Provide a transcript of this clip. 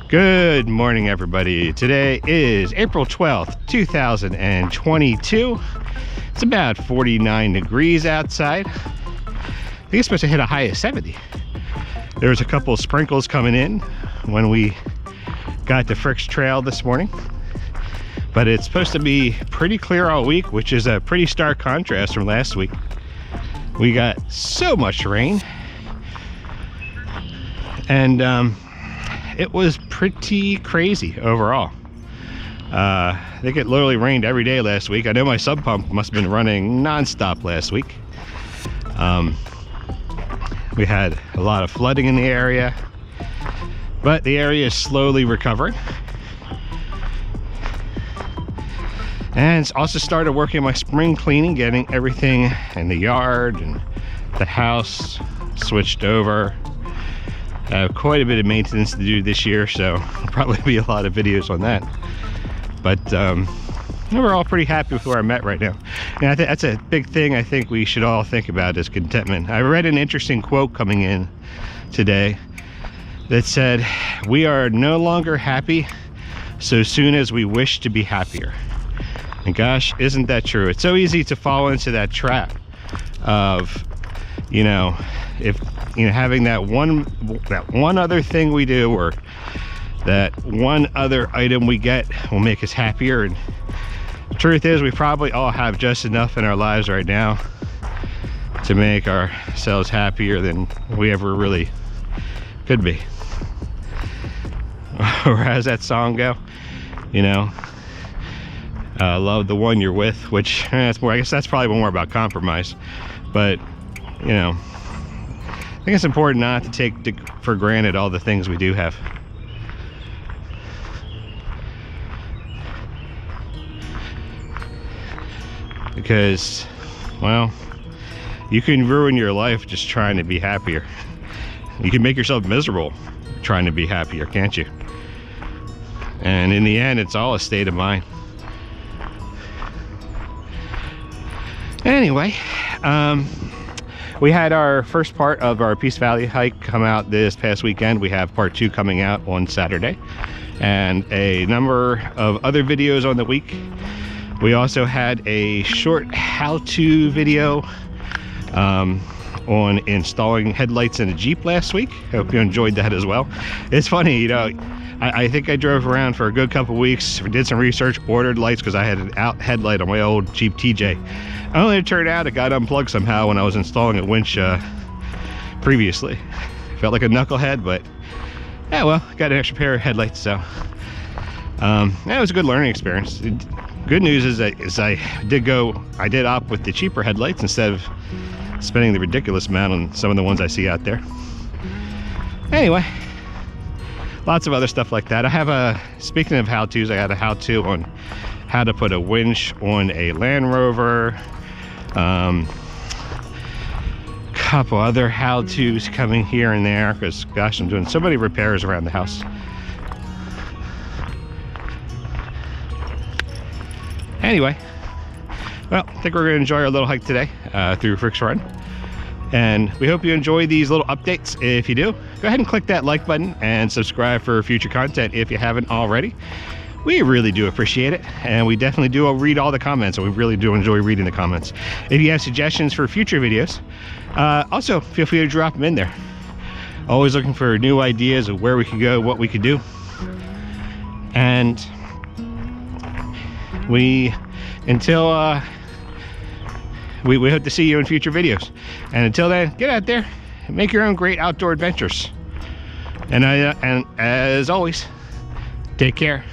Good morning, everybody. Today is April 12th, 2022. It's about 49 degrees outside. I think it's supposed to hit a high of 70. There was a couple of sprinkles coming in when we got to Frick's Trail this morning. But it's supposed to be pretty clear all week, which is a pretty stark contrast from last week. We got so much rain. And it was pretty crazy overall. I think it literally rained every day last week. I know my sub pump must have been running non-stop last week. We had a lot of flooding in the area, but the area is slowly recovering. And also started working on my spring cleaning, getting everything in the yard and the house switched over. I have quite a bit of maintenance to do this year, so there'll probably be a lot of videos on that. But we're all pretty happy with where I'm at right now. And I think that's a big thing I think we should all think about is contentment. I read an interesting quote coming in today that said, "We are no longer happy so soon as we wish to be happier." And gosh, isn't that true? It's so easy to fall into that trap of, having that one other thing we do, or that one other item we get will make us happier. And the truth is, we probably all have just enough in our lives right now to make ourselves happier than we ever really could be. Or how's that song go? Love the one you're with, which that's more, I guess that's probably more about compromise. But I think it's important not to take for granted all the things we do have. Because, well, you can ruin your life just trying to be happier. You can make yourself miserable trying to be happier, can't you? And in the end, it's all a state of mind. Anyway, we had our first part of our Peace Valley hike come out this past weekend. We have part 2 coming out on Saturday, and a number of other videos on the week. We also had a short how-to video on installing headlights in a Jeep last week. Hope you enjoyed that as well. It's funny, I think I drove around for a good couple weeks, did some research, ordered lights because I had an out headlight on my old Jeep TJ. Only it turned out it got unplugged somehow when I was installing a winch previously. Felt like a knucklehead, but yeah, well, got an extra pair of headlights, so yeah, it was a good learning experience. Good news is I did opt with the cheaper headlights instead of spending the ridiculous amount on some of the ones I see out there. Anyway, lots of other stuff like that. I have speaking of how-tos, I got a how-to on how to put a winch on a Land Rover. Couple other how-tos coming here and there because, gosh, I'm doing so many repairs around the house. Anyway, well, I think we're going to enjoy our little hike today through Frick's Run. And we hope you enjoy these little updates. If you do, go ahead and click that like button and subscribe for future content if you haven't already. We really do appreciate it, and we definitely do read all the comments, and we really do enjoy reading the comments. If you have suggestions for future videos, also feel free to drop them in there. Always looking for new ideas of where we could go, what we could do. And we hope to see you in future videos. And until then, get out there and make your own great outdoor adventures. And as always, take care.